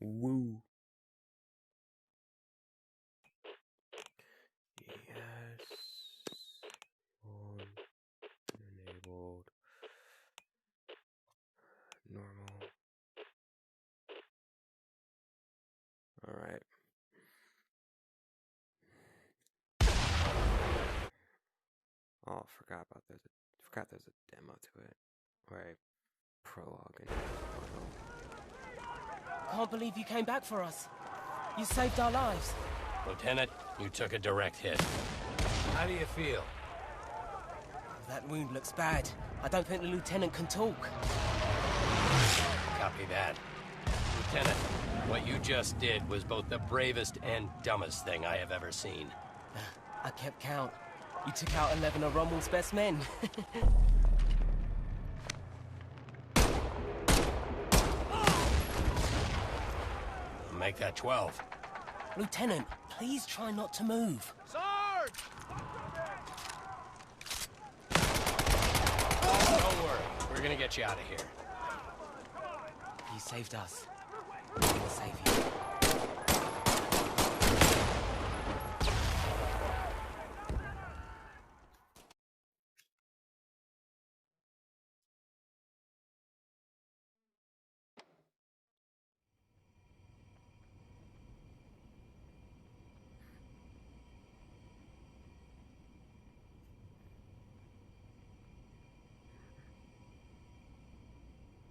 Woo. Yes. On. Enabled. Normal. Alright. Oh, forgot there's a demo to it. Right. Prologue and Can't believe you came back for us. You saved our lives. Lieutenant, you took a direct hit. How do you feel? That wound looks bad. I don't think the lieutenant can talk. Copy that. Lieutenant, what you just did was both the bravest and dumbest thing I have ever seen. I kept count. You took out 11 of Rommel's best men. Make that 12. Lieutenant, please try not to move. Sarge! Don't worry. We're gonna get you out of here. You saved us. We're gonna save you.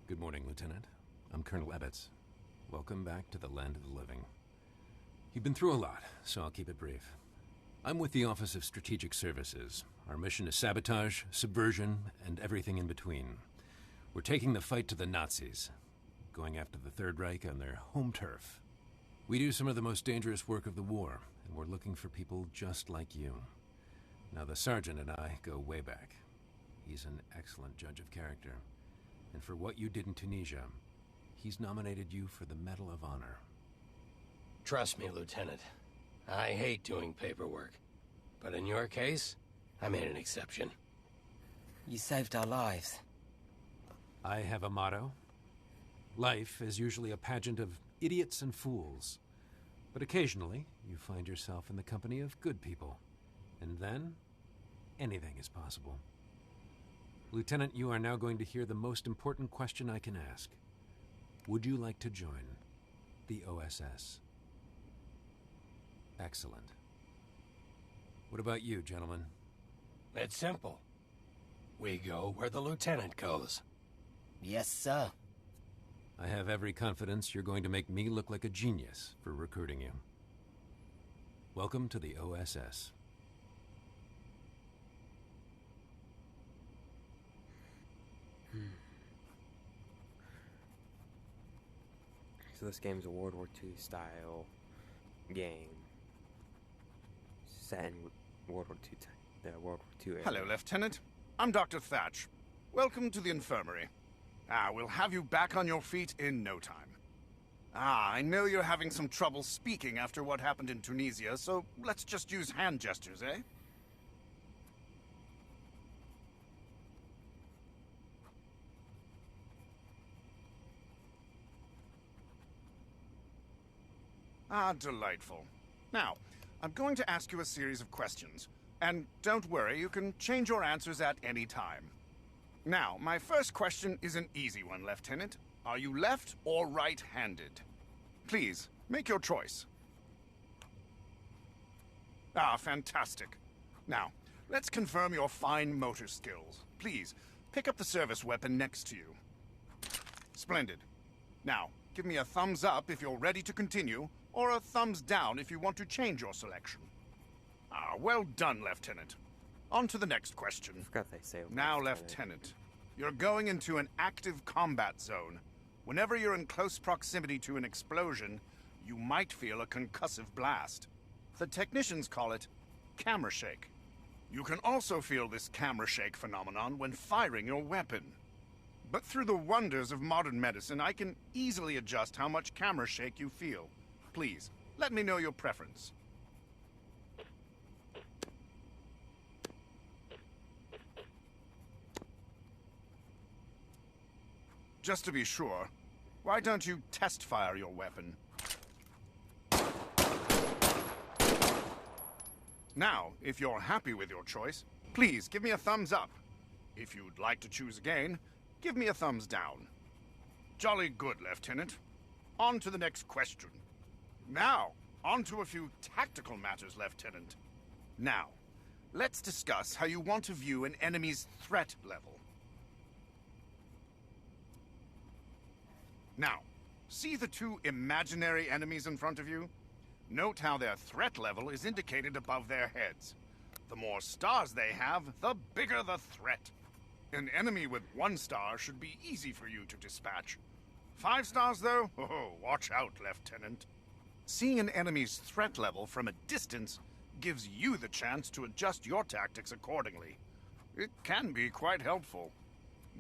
Good morning, Lieutenant. I'm Colonel Ebbets. Welcome back to the land of the living. You've been through a lot, so I'll keep it brief. I'm with the Office of Strategic Services. Our mission is sabotage, subversion, and everything in between. We're taking the fight to the Nazis, going after the Third Reich on their home turf. We do some of the most dangerous work of the war, and we're looking for people just like you. Now, the sergeant and I go way back. He's an excellent judge of character. And for what you did in Tunisia, he's nominated you for the Medal of Honor. Trust me, Lieutenant. I hate doing paperwork. But in your case, I made an exception. You saved our lives. I have a motto. Life is usually a pageant of idiots and fools. But occasionally, you find yourself in the company of good people. And then, anything is possible. Lieutenant, you are now going to hear the most important question I can ask. Would you like to join the OSS? Excellent. What about you, gentlemen? It's simple. We go where the lieutenant goes. Yes, sir. I have every confidence you're going to make me look like a genius for recruiting you. Welcome to the OSS. So this game's a World War II style game set in World War II era. Hello, Lieutenant. I'm Dr. Thatch. Welcome to the infirmary. We'll have you back on your feet in no time. I know you're having some trouble speaking after what happened in Tunisia, so let's just use hand gestures, eh? Delightful. Now, I'm going to ask you a series of questions. And don't worry, you can change your answers at any time. Now, my first question is an easy one, Lieutenant. Are you left or right-handed? Please, make your choice. Fantastic. Now, let's confirm your fine motor skills. Please, pick up the service weapon next to you. Splendid. Now, give me a thumbs up if you're ready to continue, or a thumbs down if you want to change your selection. Well done, Lieutenant. On to the next question. I forgot they say Now, Lieutenant, you're going into an active combat zone. Whenever you're in close proximity to an explosion, you might feel a concussive blast. The technicians call it camera shake. You can also feel this camera shake phenomenon when firing your weapon. But through the wonders of modern medicine, I can easily adjust how much camera shake you feel. Please, let me know your preference. Just to be sure, Why don't you test fire your weapon? Now, if you're happy with your choice, please give me a thumbs up. If you'd like to choose again, give me a thumbs down. Jolly good, Lieutenant. On to the next question. Now, on to a few tactical matters, Lieutenant. Now, let's discuss how you want to view an enemy's threat level. Now, see the two imaginary enemies in front of you? Note how their threat level is indicated above their heads. The more stars they have, the bigger the threat. An enemy with 1 star should be easy for you to dispatch. 5 stars, though? Oh, watch out, Lieutenant. Seeing an enemy's threat level from a distance gives you the chance to adjust your tactics accordingly. It can be quite helpful.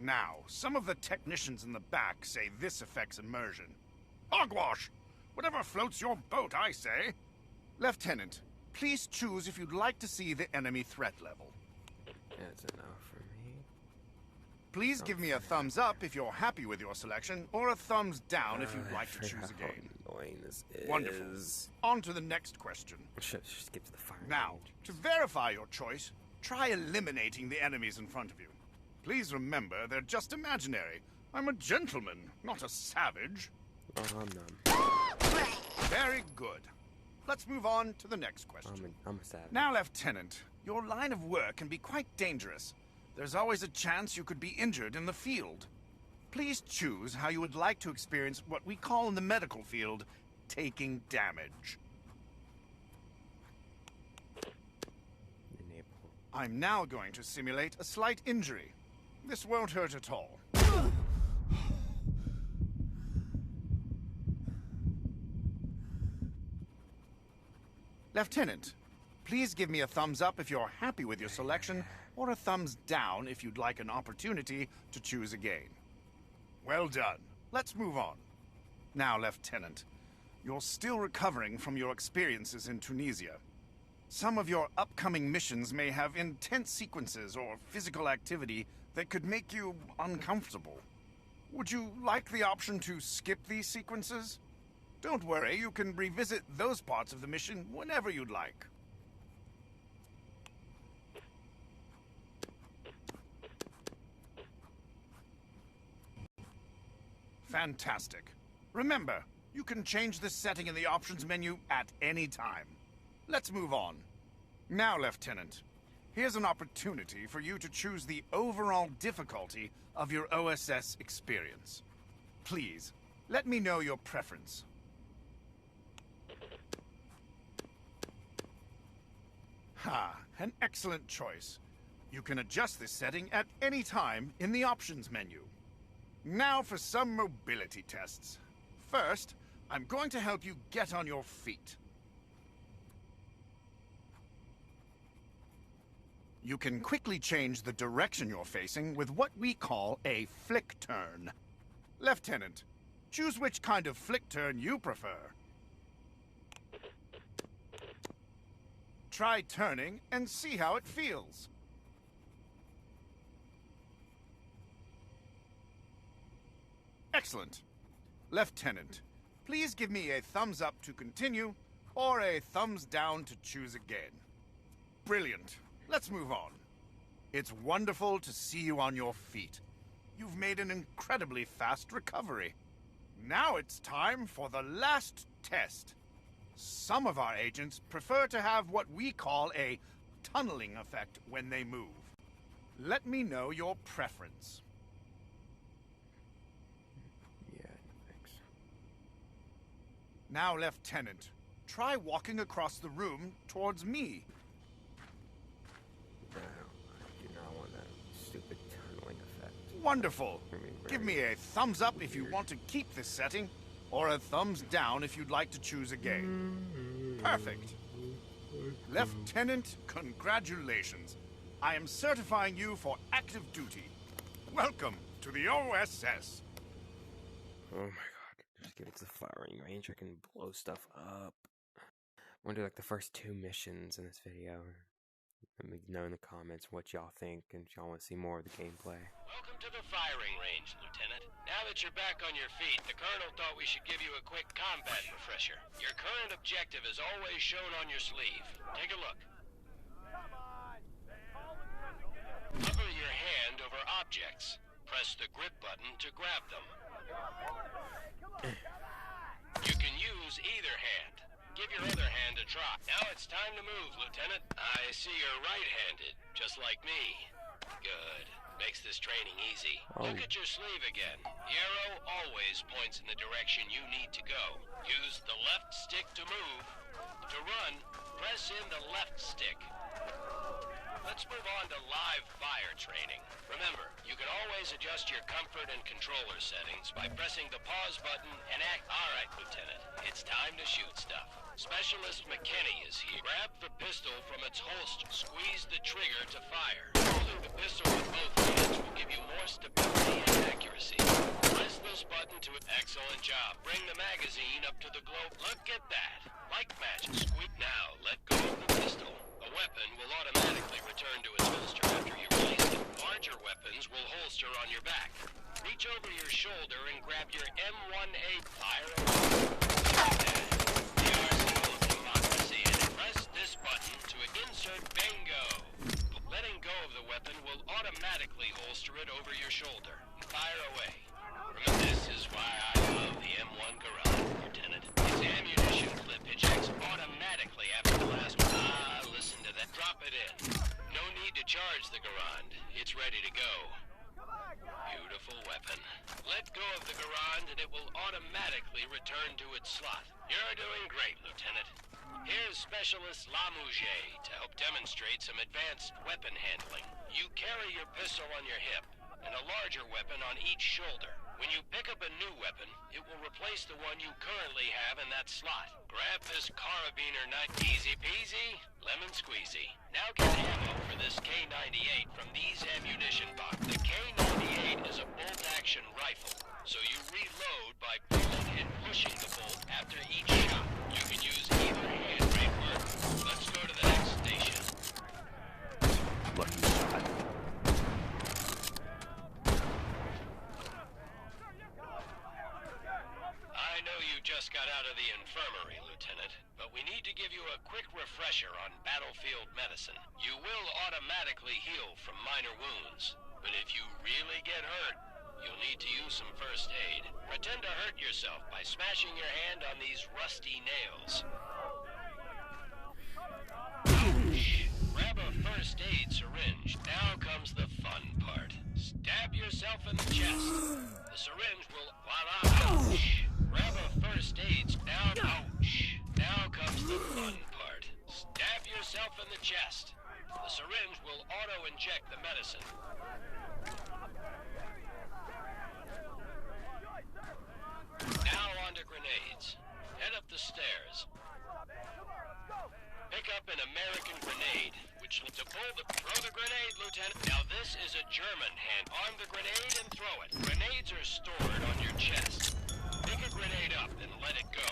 Now, some of the technicians in the back say this affects immersion. Hogwash! Whatever floats your boat, I say. Lieutenant, please choose if you'd like to see the enemy threat level. That's enough for me. Please give me a thumbs up if you're happy with your selection, or a thumbs down if you'd like to choose again. How annoying this is. Wonderful. On to the next question. Should skip to the fire. Now, to verify your choice, try eliminating the enemies in front of you. Please remember, they're just imaginary. I'm a gentleman, not a savage. Oh, I'm none. Very good. Let's move on to the next question. I'm a savage. Now, Lieutenant, your line of work can be quite dangerous. There's always a chance you could be injured in the field. Please choose how you would like to experience what we call in the medical field, taking damage. Enable. I'm now going to simulate a slight injury. This won't hurt at all. Lieutenant, please give me a thumbs up if you're happy with your selection, or a thumbs down if you'd like an opportunity to choose again. Well done. Let's move on. Now, Lieutenant, you're still recovering from your experiences in Tunisia. Some of your upcoming missions may have intense sequences or physical activity that could make you uncomfortable. Would you like the option to skip these sequences? Don't worry, you can revisit those parts of the mission whenever you'd like. Fantastic. Remember, you can change this setting in the options menu at any time. Let's move on. Now, Lieutenant, here's an opportunity for you to choose the overall difficulty of your OSS experience. Please, let me know your preference. Ha, an excellent choice. You can adjust this setting at any time in the options menu. Now for some mobility tests. First, I'm going to help you get on your feet. You can quickly change the direction you're facing with what we call a flick turn. Lieutenant, choose which kind of flick turn you prefer. Try turning and see how it feels. Excellent. Lieutenant, please give me a thumbs up to continue, or a thumbs down to choose again. Brilliant. Let's move on. It's wonderful to see you on your feet. You've made an incredibly fast recovery. Now it's time for the last test. Some of our agents prefer to have what we call a tunneling effect when they move. Let me know your preference. Yeah, thanks. Now, Lieutenant, try walking across the room towards me. No, I do not want that stupid tunneling effect. Wonderful. Very Give me a thumbs up if you want to keep this setting, or a thumbs down if you'd like to choose again. Perfect. Lieutenant, congratulations. I am certifying you for active duty. Welcome to the OSS. Oh my god. Just get it to the firing range. I can blow stuff up. I'm gonna do like the first 2 missions in this video. Let me know in the comments what y'all think and if y'all want to see more of the gameplay. Welcome to the firing range, Lieutenant. Now that you're back on your feet, the Colonel thought we should give you a quick combat refresher. Your current objective is always shown on your sleeve. Take a look. Hover your hand over objects. Press the grip button to grab them. You can use either hand. Give your other hand a try. Now it's time to move, Lieutenant. I see you're right-handed, just like me. Good. Makes this training easy. Look at your sleeve again. The arrow always points in the direction you need to go. Use the left stick to move. To run, press in the left stick. Let's move on to live fire training. Remember, you can always adjust your comfort and controller settings by pressing the pause button and act. Alright, Lieutenant, it's time to shoot stuff. Specialist McKinney is here. Grab the pistol from its holster. Squeeze the trigger to fire. Holding the pistol with both hands will give you more stability and accuracy. Press this button to... Excellent job. Bring the magazine up to the globe. Look at that. Like magic. Squeak now. Let go of the pistol. A weapon will automatically return to its holster after you release it. Larger weapons will holster on your back. Reach over your shoulder and grab your M1A fire away. The arsenal of democracy, and press this button to insert bingo. Letting go of the weapon will automatically holster it over your shoulder. Fire away. Remember, this is why I love the M1 Garand, Lieutenant. Its ammunition clip ejects automatically after the last one. Listen to that. Drop it in. No need to charge the Garand. It's ready to go. Beautiful weapon. Let go of the Garand and it will automatically return to its slot. You're doing great, Lieutenant. Here's Specialist Lamouche to help demonstrate some advanced weapon handling. You carry your pistol on your hip and a larger weapon on each shoulder. When you pick up a new weapon, it will replace the one you currently have in that slot. Grab this carabiner knife. Easy peasy, lemon squeezy. Now get ammo for this K98 from these ammunition boxes. The K98 is a bolt-action rifle, so you reload by pulling and pushing the bolt after each shot. You can use either hand. Great work. Let's go to the next station. Lucky shot. I know you just got out of the infirmary, Lieutenant, but we need to give you a quick refresher on battlefield medicine. You will automatically heal from minor wounds, but if you really get hurt, you'll need to use some first aid. Pretend to hurt yourself by smashing your hand on these rusty nails. Ouch! Grab a first aid syringe. Now comes the fun part. Stab yourself in the chest. The syringe will... Voila! Ouch! Grab a first aid... Now... Ouch! Now comes the fun part. Stab yourself in the chest. The syringe will auto-inject the medicine. Now on to grenades. Head up the stairs. Pick up an American grenade, which to pull the... Throw the grenade, Lieutenant. Now this is a German hand. Arm the grenade and throw it. Grenades are stored on your chest. Pick a grenade up and let it go.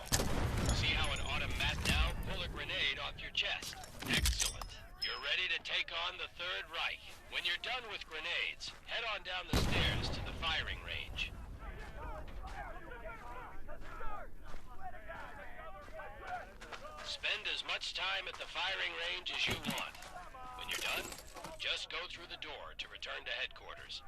See how an automat now pull a grenade off your chest. Excellent. You're ready to take on the Third Reich. When you're done with grenades, head on down the stairs to the firing range. Spend as much time at the firing range as you want. When you're done, just go through the door to return to headquarters.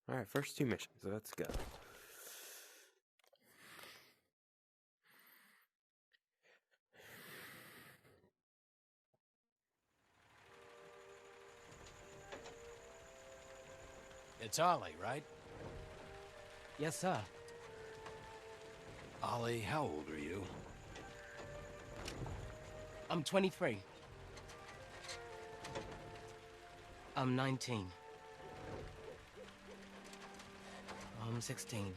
Alright, first two missions, let's go. It's Ollie, right? Yes, sir. Ollie, how old are you? I'm 23. I'm 19. I'm 16.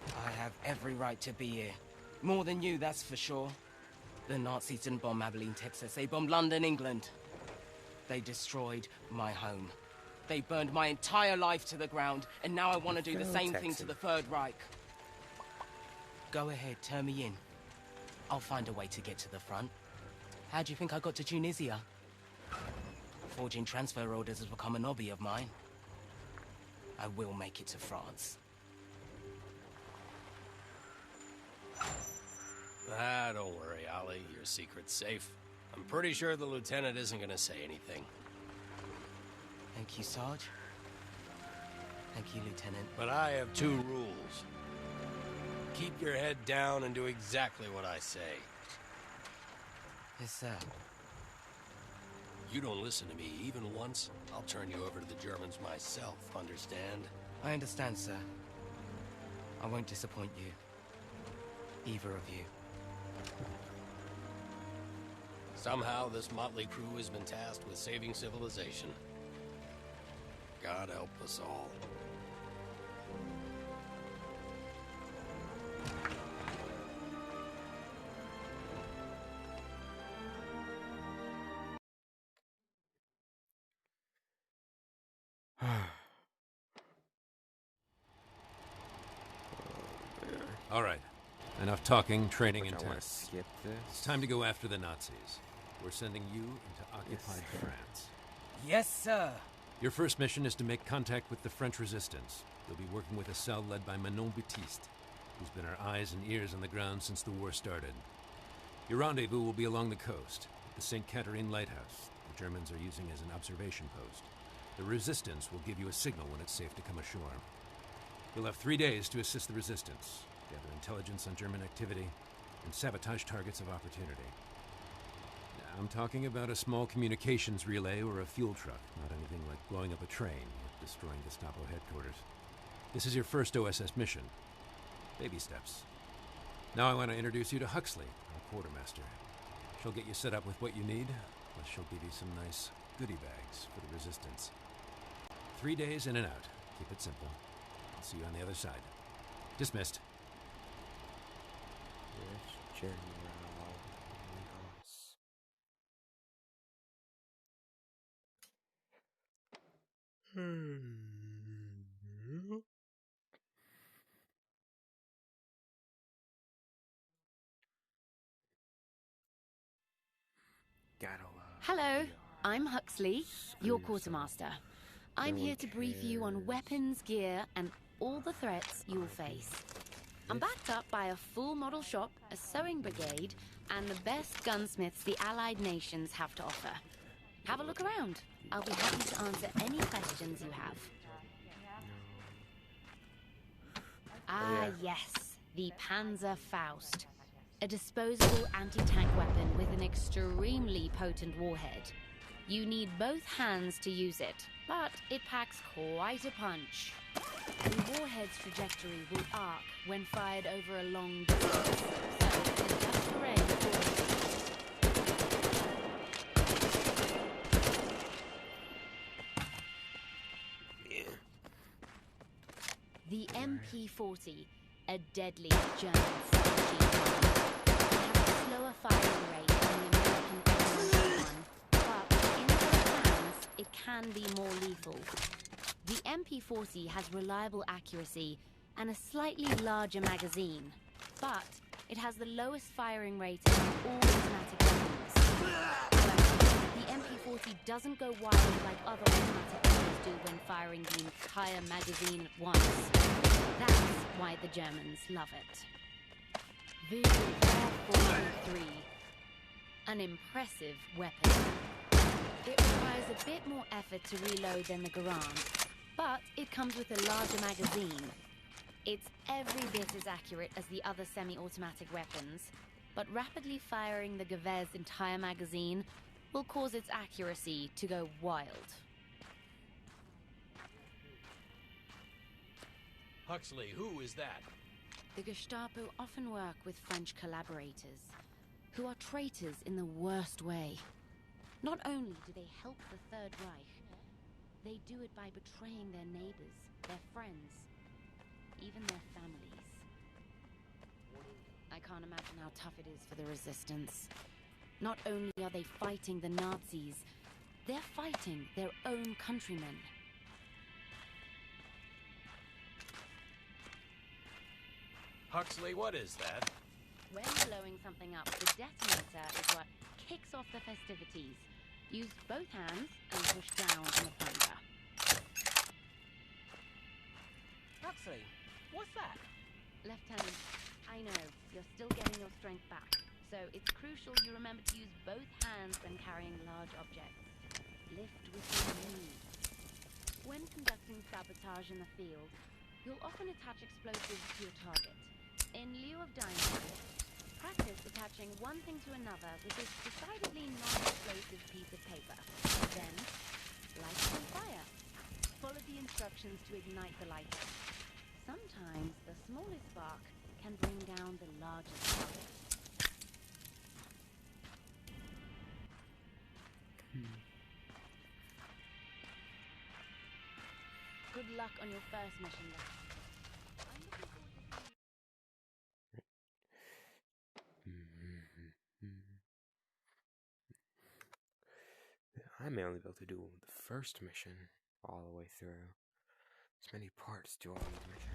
I have every right to be here. More than you, that's for sure. The Nazis didn't bomb Abilene, Texas. They bombed London, England. They destroyed my home. They burned my entire life to the ground, and now I want to do the same thing to the Third Reich. Go ahead, turn me in. I'll find a way to get to the front. How do you think I got to Tunisia? Forging transfer orders has become a hobby of mine. I will make it to France. Don't worry, Ollie. Your secret's safe. I'm pretty sure the lieutenant isn't gonna say anything. Thank you, Sarge. Thank you, Lieutenant. But I have 2 rules. Keep your head down and do exactly what I say. Yes, sir. You don't listen to me even once, I'll turn you over to the Germans myself, understand? I understand, sir. I won't disappoint you. Either of you. Somehow, this motley crew has been tasked with saving civilization. God help us all. All right. Enough talking, training, and I want to tests. skip this. It's time to go after the Nazis. We're sending you into occupied France. Yes, sir. Your first mission is to make contact with the French resistance. You'll be working with a cell led by Manon Baptiste, who's been our eyes and ears on the ground since the war started. Your rendezvous will be along the coast, at the St. Catherine Lighthouse, the Germans are using as an observation post. The resistance will give you a signal when it's safe to come ashore. You'll have 3 days to assist the resistance, gather intelligence on German activity, and sabotage targets of opportunity. Now, I'm talking about a small communications relay or a fuel truck, not anything like blowing up a train or destroying Gestapo headquarters. This is your first OSS mission. Baby steps. Now I want to introduce you to Huxley, our quartermaster. She'll get you set up with what you need, plus she'll give you some nice goodie bags for the resistance. 3 days in and out. Keep it simple. I'll see you on the other side. Dismissed. Yes, General Ross. Hello, I'm Huxley, your quartermaster. I'm here to brief you on weapons, gear, and all the threats you'll face. I'm backed up by a full model shop, a sewing brigade, and the best gunsmiths the Allied nations have to offer. Have a look around. I'll be happy to answer any questions you have. Yes, the Panzer Faust. A disposable anti-tank weapon with an extremely potent warhead. You need both hands to use it, but it packs quite a punch. The warhead's trajectory will arc when fired over a long distance, so adjust your aim accordingly. The MP40, a deadly German submachine gun. It has a slower firing rate than the American M1, but in good hands, it can be more lethal. The MP40 has reliable accuracy and a slightly larger magazine, but it has the lowest firing rate of all automatic weapons. The MP40 doesn't go wide like other automatic weapons do when firing the entire magazine at once. That's why the Germans love it. The Gewehr 43. An impressive weapon. It requires a bit more effort to reload than the Garand, but it comes with a larger magazine. It's every bit as accurate as the other semi-automatic weapons, but rapidly firing the Gewehr's entire magazine will cause its accuracy to go wild. Huxley, who is that? The Gestapo often work with French collaborators, who are traitors in the worst way. Not only do they help the Third Reich, they do it by betraying their neighbors, their friends, even their families. I can't imagine how tough it is for the resistance. Not only are they fighting the Nazis, they're fighting their own countrymen. Huxley, what is that? When blowing something up, the detonator is what kicks off the festivities. Use both hands and push down on the plunger. Huxley, what's that? Lieutenant, I know, you're still getting your strength back, so it's crucial you remember to use both hands when carrying large objects. Lift with your knees. When conducting sabotage in the field, you'll often attach explosives to your target. In lieu of dynamite, practice attaching one thing to another with this decidedly non-explosive piece of paper. Then, light it on fire. Follow the instructions to ignite the lighter. Sometimes the smallest spark can bring down the largest target. Good luck on your first mission, Lex. I'm looking forward to seeing I may only be able to do the first mission all the way through. There's many parts to all these missions.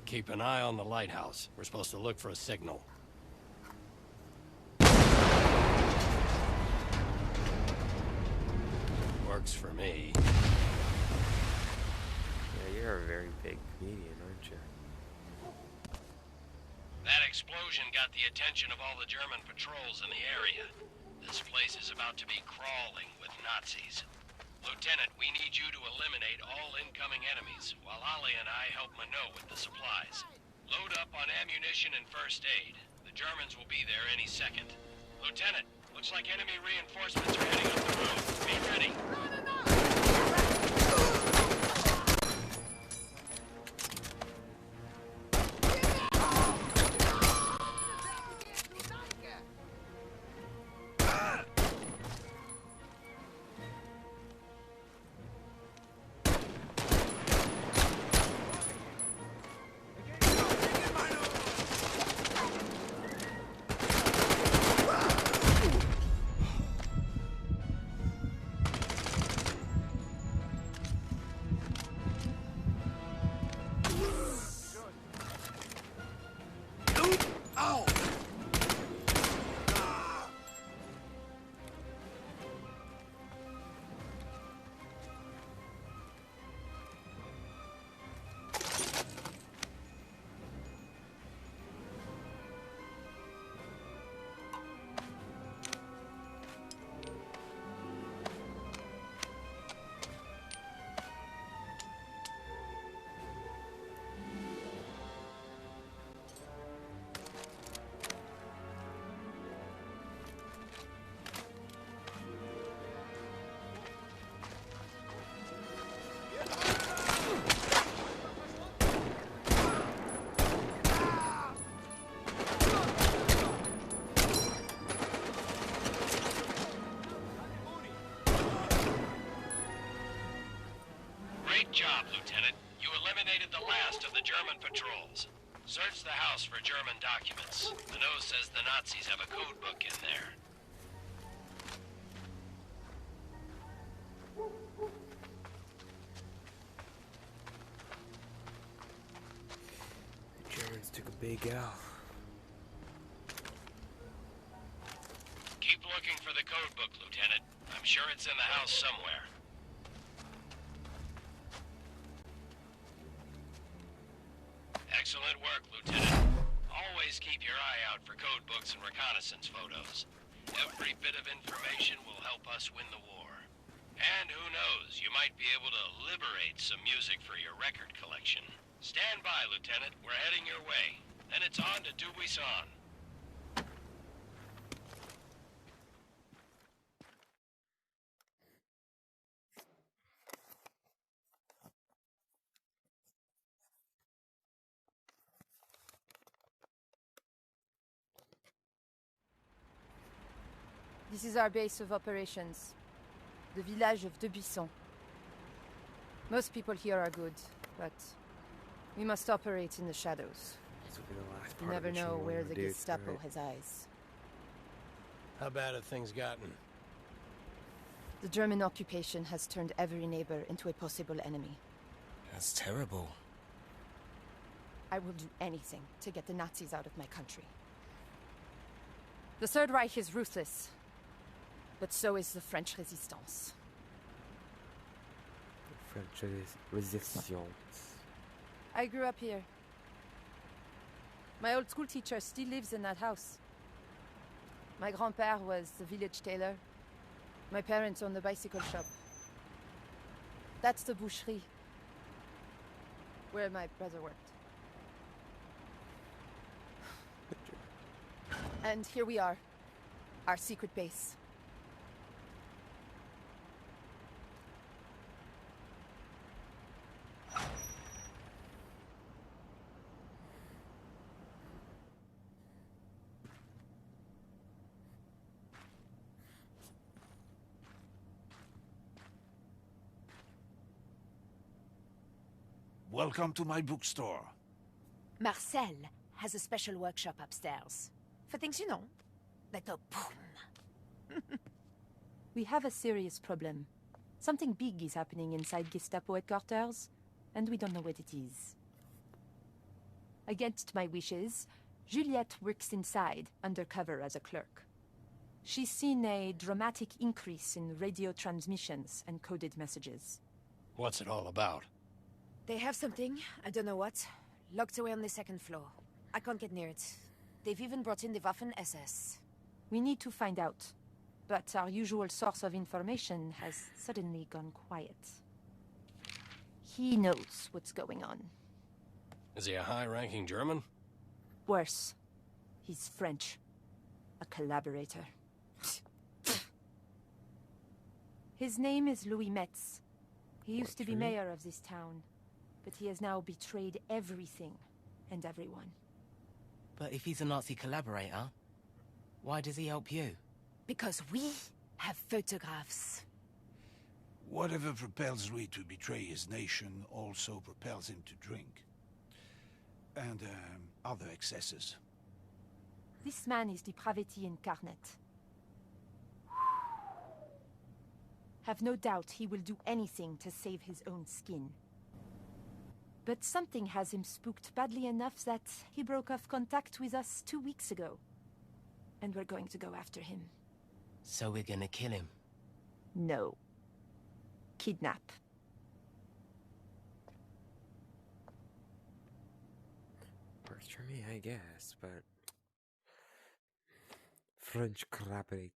Keep an eye on the lighthouse. We're supposed to look for a signal. Works for me. Yeah, you're a very big comedian, aren't you? That explosion got the attention of all the German patrols in the area. This place is about to be crawling with Nazis. Lieutenant, we need you to eliminate all incoming enemies, while Ollie and I help Minot with the supplies. Load up on ammunition and first aid. The Germans will be there any second. Lieutenant, looks like enemy reinforcements are heading up the road. Be ready. Great job, Lieutenant. You eliminated the last of the German patrols. Search the house for German documents. Minot says the Nazis have a code book in there. The Germans took a big L. Keep looking for the code book, Lieutenant. I'm sure it's in the house somewhere. Excellent work, Lieutenant. Always keep your eye out for code books and reconnaissance photos. Every bit of information will help us win the war. And who knows, you might be able to liberate some music for your record collection. Stand by, Lieutenant. We're heading your way. Then it's on to Dubuisson. This is our base of operations. The village of Debuisson. Most people here are good, but we must operate in the shadows. This will be the last You part of never the mission know we where wanna the do Gestapo tonight. has eyes. How bad have things gotten? The German occupation has turned every neighbor into a possible enemy. That's terrible. I will do anything to get the Nazis out of my country. The Third Reich is ruthless, but so is the French resistance. French resistance. I grew up here. My old school teacher still lives in that house. My grand-père was the village tailor. My parents owned the bicycle shop. That's the boucherie, where my brother worked. And here we are, our secret base. Welcome to my bookstore. Marcel has a special workshop upstairs. For things you know, like a boom. We have a serious problem. Something big is happening inside Gestapo headquarters, and we don't know what it is. Against my wishes, Juliette works inside, undercover as a clerk. She's seen a dramatic increase in radio transmissions and coded messages. What's it all about? They have something, I don't know what, locked away on the second floor. I can't get near it. They've even brought in the Waffen-SS. We need to find out, but our usual source of information has suddenly gone quiet. He knows what's going on. Is he a high-ranking German? Worse, he's French. A collaborator. His name is Louis Metz. He used to be mayor of this town, but he has now betrayed everything and everyone. But if he's a Nazi collaborator, why does he help you? Because we have photographs. Whatever propels Louis to betray his nation also propels him to drink. And other excesses. This man is depravity incarnate. Have no doubt he will do anything to save his own skin. But something has him spooked badly enough that he broke off contact with us 2 weeks ago. And we're going to go after him. So we're gonna kill him? No. Kidnap. Works for me, I guess, but... French collaborator.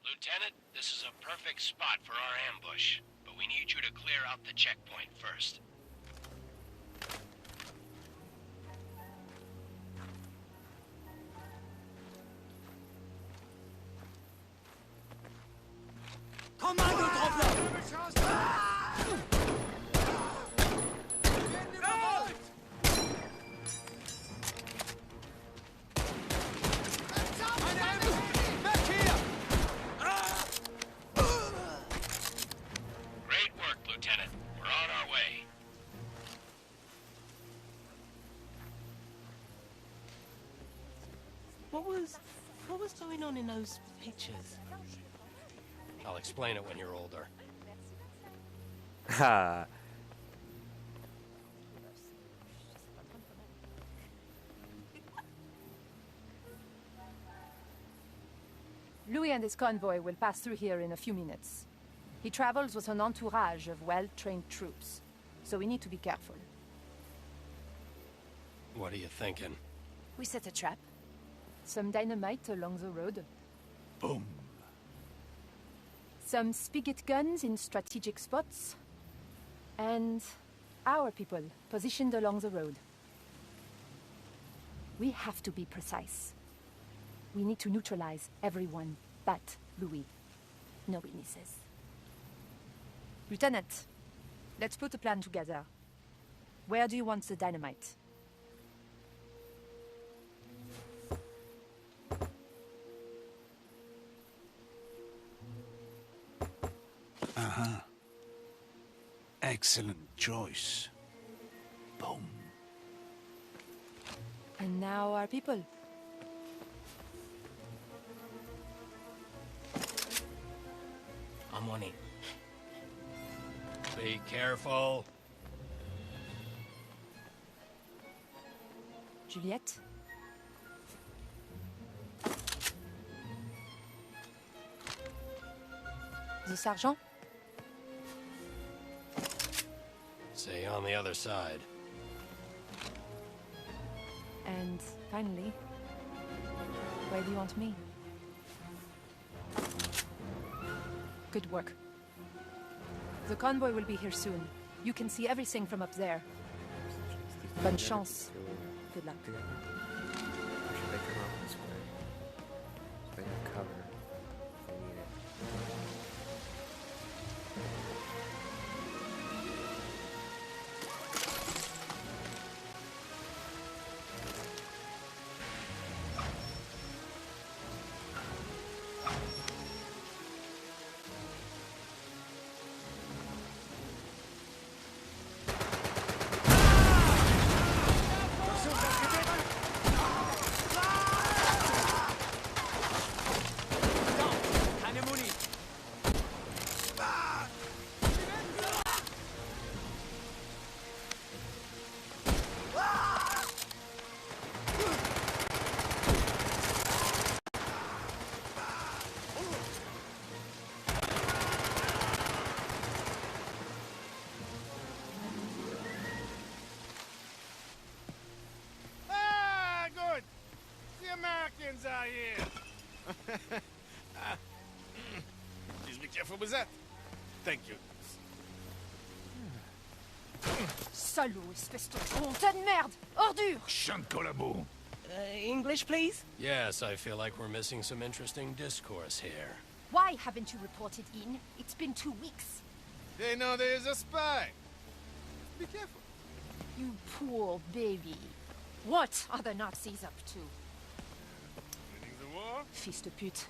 Lieutenant, this is a perfect spot for our ambush, but we need you to clear out the checkpoint first. Great work, Lieutenant. We're on our way. What was going on in those pictures? I'll explain it when you're older. Ha! Louis and his convoy will pass through here in a few minutes. He travels with an entourage of well-trained troops, so we need to be careful. What are you thinking? We set a trap. Some dynamite along the road. Boom. Some spigot guns in strategic spots. And our people positioned along the road. We have to be precise. We need to neutralize everyone but Louis. No witnesses. Lieutenant, let's put a plan together. Where do you want the dynamite? Uh-huh. Excellent choice. Boom. And now our people. I'm on it. Be careful. Juliette? The sergeant? Say on the other side. And finally, where do you want me? Good work. The convoy will be here soon. You can see everything from up there. Bonne chance. Good luck. Or should they come out this way? So they have cover if they need it. Ah, good. The Americans are here. Please be careful with that. Thank you. Salaud, espèce de honte de merde! Ordure! Chant de collabo. English, please? Yes, I feel like we're missing some interesting discourse here. Why haven't you reported in? It's been 2 weeks. They know there is a spy. Be careful. You poor baby. What are the Nazis up to? Winning the war? Fils de pute.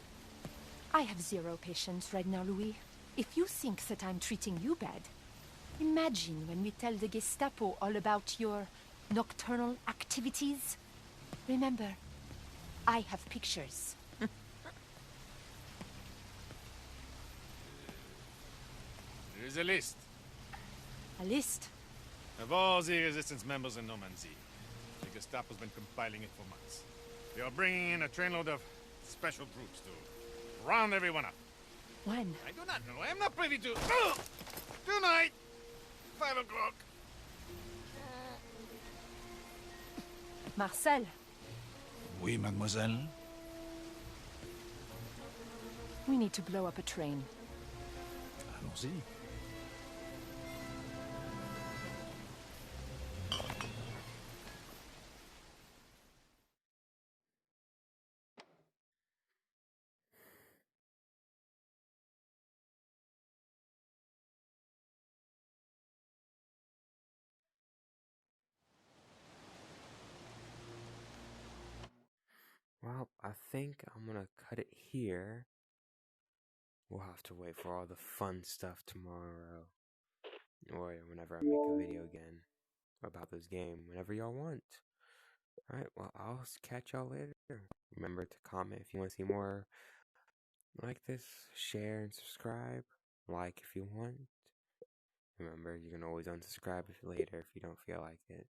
I have zero patience right now, Louis. If you think that I'm treating you bad, imagine when we tell the Gestapo all about your nocturnal activities. Remember, I have pictures. There is a list A list? of all the resistance members in Normandy. The Gestapo's been compiling it for months. They are bringing in a trainload of special troops to round everyone up. When? I do not know. I am not privy to... Tonight! 5 o'clock. Marcel, Oui, mademoiselle. we need to blow up a train. Allons-y. Well, I think I'm gonna cut it here. We'll have to wait for all the fun stuff tomorrow. Or whenever I make a video again about this game, whenever y'all want. Alright, well, I'll catch y'all later. Remember to comment if you want to see more like this, share and subscribe. Like if you want. Remember, you can always unsubscribe later if you don't feel like it.